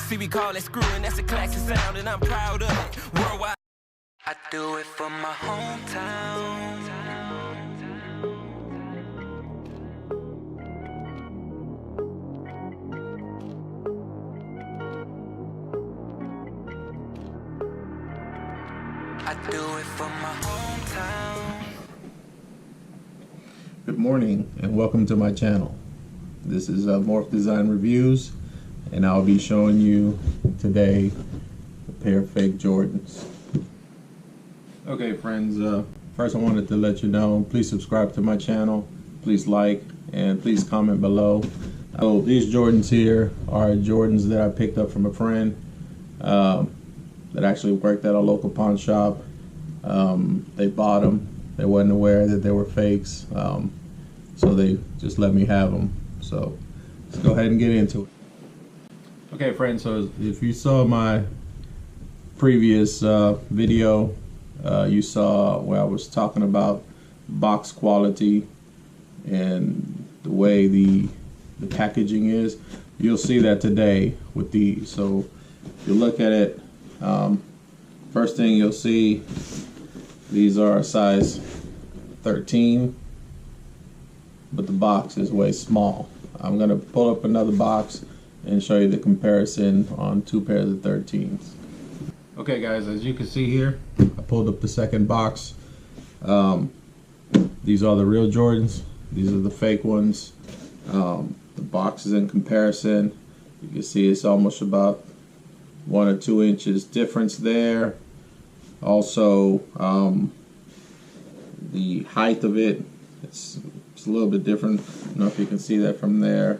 See, we call it screwing, that's a classic sound, and I'm proud of it. Worldwide. I do it for my hometown. I do it for my hometown. Good morning and welcome to my channel. This is Morph Design Reviews, and I'll be showing you today a pair of fake Jordans. Okay friends, first I wanted to let you know, please subscribe to my channel, please like, and please comment below. So these Jordans here are Jordans that I picked up from a friend that actually worked at a local pawn shop. They bought them. They wasn't aware that they were fakes, so they just let me have them. So let's go ahead and get into it. Okay friends, so if you saw my previous video, you saw where I was talking about box quality and the way the packaging is. You'll see that today with these. So if you look at it, first thing you'll see, these are a size 13, but the box is way small. I'm going to pull up another box and show you the comparison on two pairs of 13s. Okay guys, as you can see here, I pulled up the second box. These are the real Jordans. These are the fake ones. The box is in comparison. You can see it's almost about 1 or 2 inches difference there. Also, the height of it, it's a little bit different. I don't know if you can see that from there.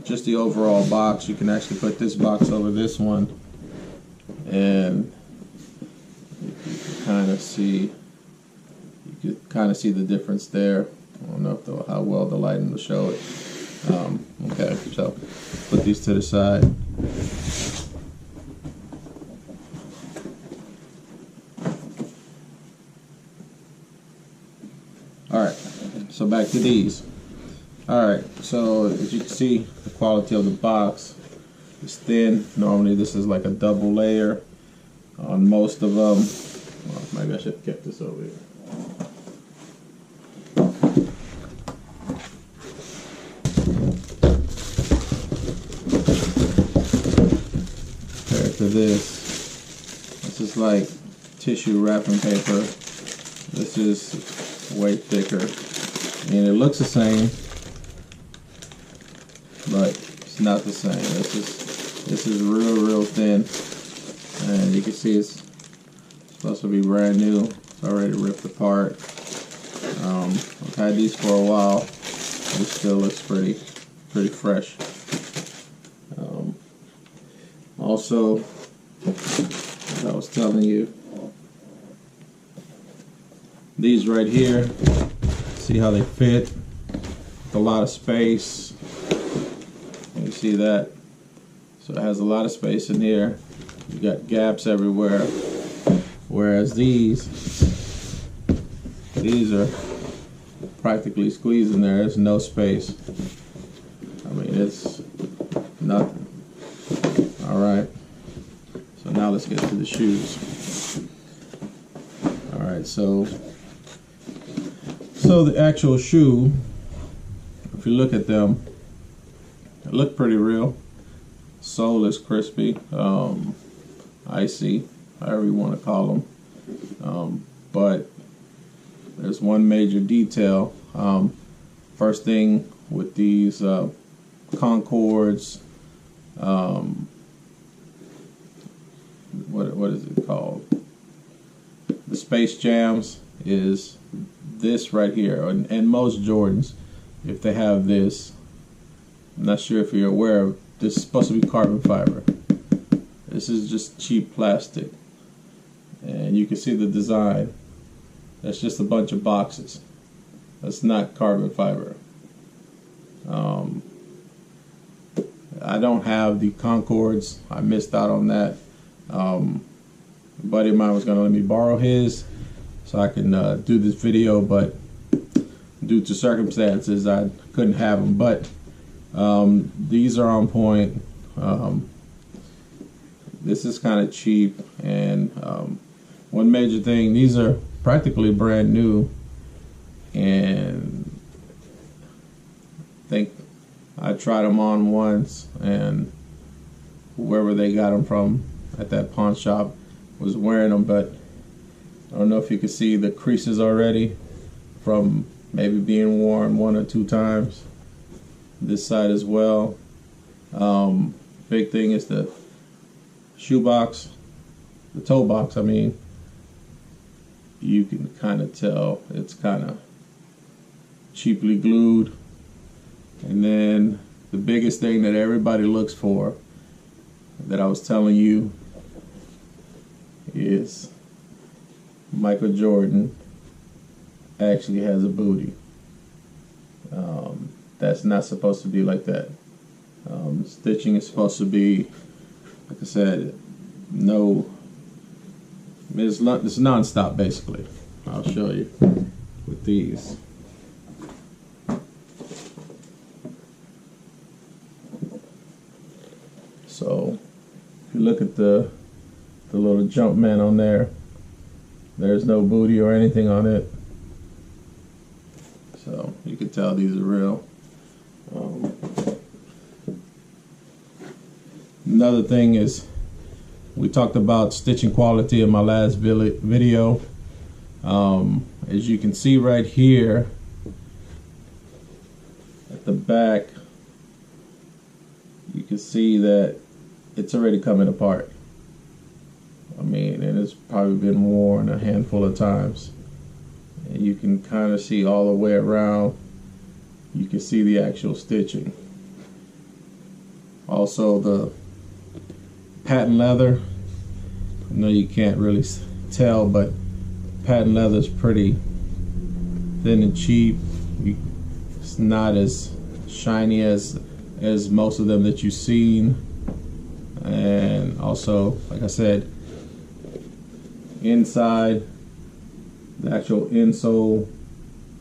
Just the overall box, you can actually put this box over this one, and you can kind of see the difference there. I don't know how well the lighting will show it. Okay, so put these to the side. Alright, so back to these. Alright, so as you can see, the quality of the box is thin. Normally this is like a double layer on most of them. Well, maybe I should have kept this over here. Compared to this is like tissue wrapping paper. This is way thicker. I mean, it looks the same, but it's not the same. This is real thin, and you can see it's supposed to be brand new. It's already ripped apart. I've had these for a while. It still looks pretty fresh. Also, as I was telling you, these right here, see how they fit with a lot of space. You see that? So it has a lot of space in here. You got gaps everywhere. Whereas these are practically squeezed in there. There's no space. I mean, it's nothing. Alright. So now let's get to the shoes. Alright, so the actual shoe, if you look at them, they look pretty real. Sole is crispy, icy, however you want to call them. But there's one major detail. First thing with these Concords, what is it called? The Space Jams is this right here, and most Jordans, if they have this, I'm not sure if you're aware of, this is supposed to be carbon fiber. This is just cheap plastic, and you can see the design. That's just a bunch of boxes. That's not carbon fiber. I don't have the Concords. I missed out on that. A buddy of mine was going to let me borrow his so I can do this video, but due to circumstances I couldn't have them. But these are on point. this is kind of cheap. And one major thing, these are practically brand new, and I think I tried them on once, and whoever they got them from at that pawn shop was wearing them, but I don't know if you can see the creases already from maybe being worn 1 or 2 times. This side as well. Big thing is the shoe box, the toe box, I mean. You can kind of tell it's kind of cheaply glued. And then the biggest thing that everybody looks for, that I was telling you, is Michael Jordan actually has a booty. That's not supposed to be like that. Stitching is supposed to be, like I said, it's non-stop basically. I'll show you with these. So if you look at the little jump man on there, there's no booty or anything on it. So you can tell these are real. Another thing is, we talked about stitching quality in my last video. As you can see right here at the back, you can see that it's already coming apart. I mean, and it's probably been worn a handful of times. And you can kind of see all the way around. You can see the actual stitching. Also, the patent leather, I know you can't really tell, but patent leather is pretty thin and cheap. It's not as shiny as most of them that you've seen. And also, like I said, inside, the actual insole,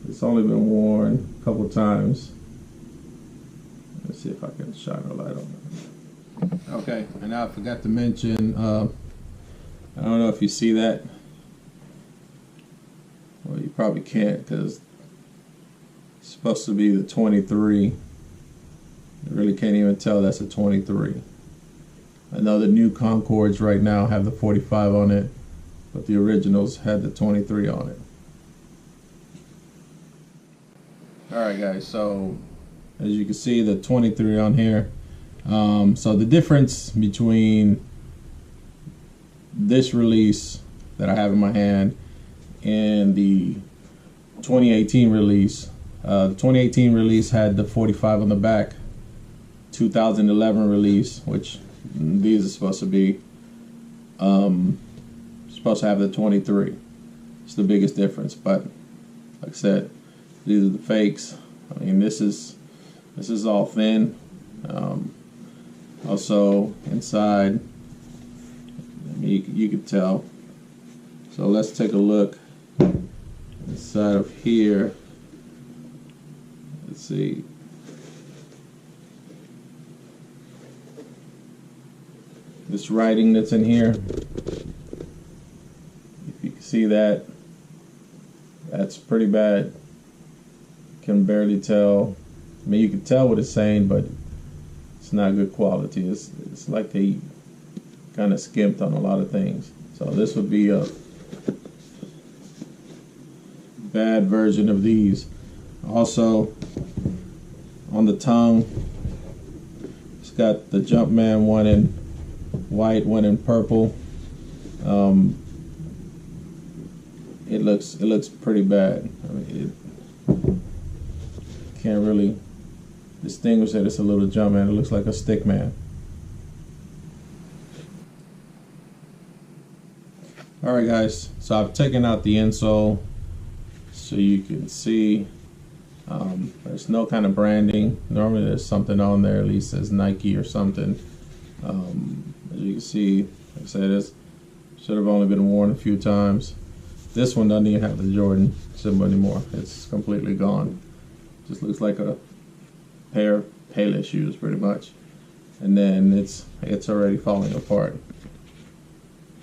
it's only been worn a couple times. Let's see if I can shine a light on it. Okay, and I forgot to mention, I don't know if you see that. Well, you probably can't, because it's supposed to be the 23. You really can't even tell that's a 23. I know the new Concords right now have the 45 on it, but the originals had the 23 on it. Alright guys, so as you can see, the 23 on here. So the difference between this release that I have in my hand and the 2018 release, the 2018 release had the 45 on the back. 2011 release, which these are supposed to be, supposed to have the 23. It's the biggest difference. But like I said, these are the fakes. I mean, this is all thin. Also inside, I mean, you can tell. So let's take a look inside of here. Let's see. This writing that's in here, if you can see that, that's pretty bad. Can barely tell. I mean, you can tell what it's saying, but it's not good quality. It's like they kind of skimped on a lot of things. So this would be a bad version of these. Also, on the tongue, it's got the Jumpman one in white, one in purple. It looks pretty bad. I mean, it can't really distinguish that it's a little Jumpman. It looks like a Stickman. Alright guys, so I've taken out the insole so you can see there's no kind of branding. Normally there's something on there, at least says Nike or something. As you can see, like I said, it should have only been worn a few times. This one doesn't even have the Jordan symbol anymore. It's completely gone. Just looks like a pair of Payless shoes pretty much. And then it's already falling apart.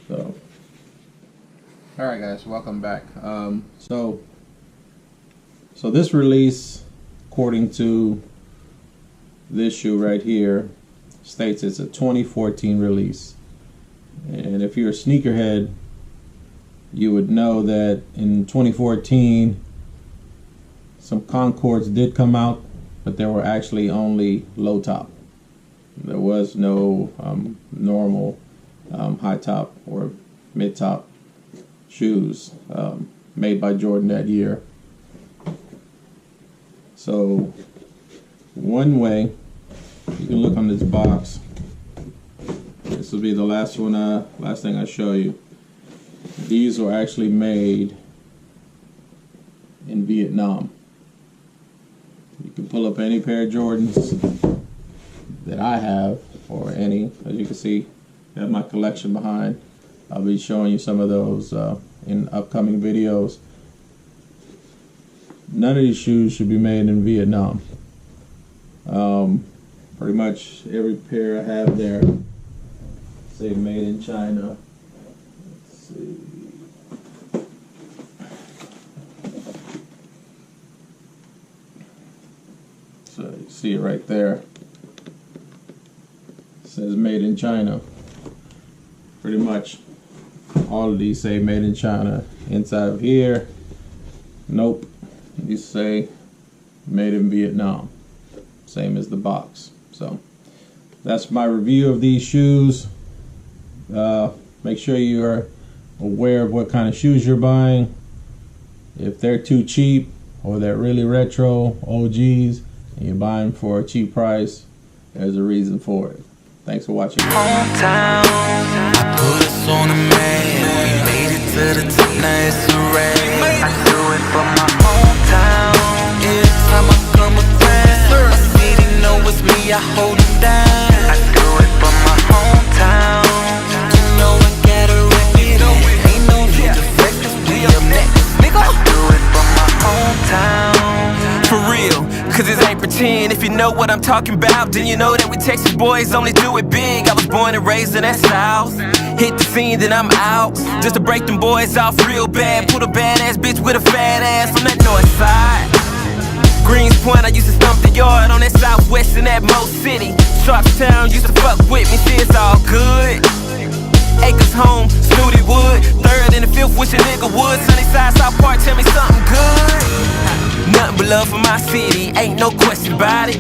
So, all right, guys, welcome back. So this release, according to this shoe right here, states it's a 2014 release. And if you're a sneakerhead, you would know that in 2014 some Concords did come out, but they were actually only low top. There was no normal high top or mid top shoes made by Jordan that year. So one way you can look on this box, this will be the last thing I show you. These were actually made in Vietnam. You can pull up any pair of Jordans that I have, or any, as you can see, I have my collection behind. I'll be showing you some of those in upcoming videos. None of these shoes should be made in Vietnam. Pretty much every pair I have there say made in China. Let's see. So you see it right there. It says made in China. Pretty much all of these say made in China. Inside of here, nope, these say made in Vietnam. Same as the box. So that's my review of these shoes. Make sure you are aware of what kind of shoes you're buying. If they're too cheap or they're really retro OGs and you're buying for a cheap price, there's a reason for it. Thanks for watching. Hometown, put us on the map. We made it to the top, now it's a race. I do it for my hometown. Every time I come around, my city know it's me, I hold it down. I do it for my hometown. You know I gotta rep it on. Ain't no need to flex, 'cause we up next, nigga. I do it for my hometown. For real, cause this ain't pretend. If you know what I'm talking about, then you know that we Texas boys only do it big. I was born and raised in that South. Hit the scene, then I'm out. Just to break them boys off real bad. Put a badass bitch with a fat ass from that north side. Greens Point, I used to stump the yard on that southwest in that Mo City. Sharpstown used to fuck with me, see it's all good. Acres home, Snooty Wood. Third and the fifth, wish a nigga would. Sunnyside, South Park, tell me something good. Nothing but love for my city, ain't no question about it.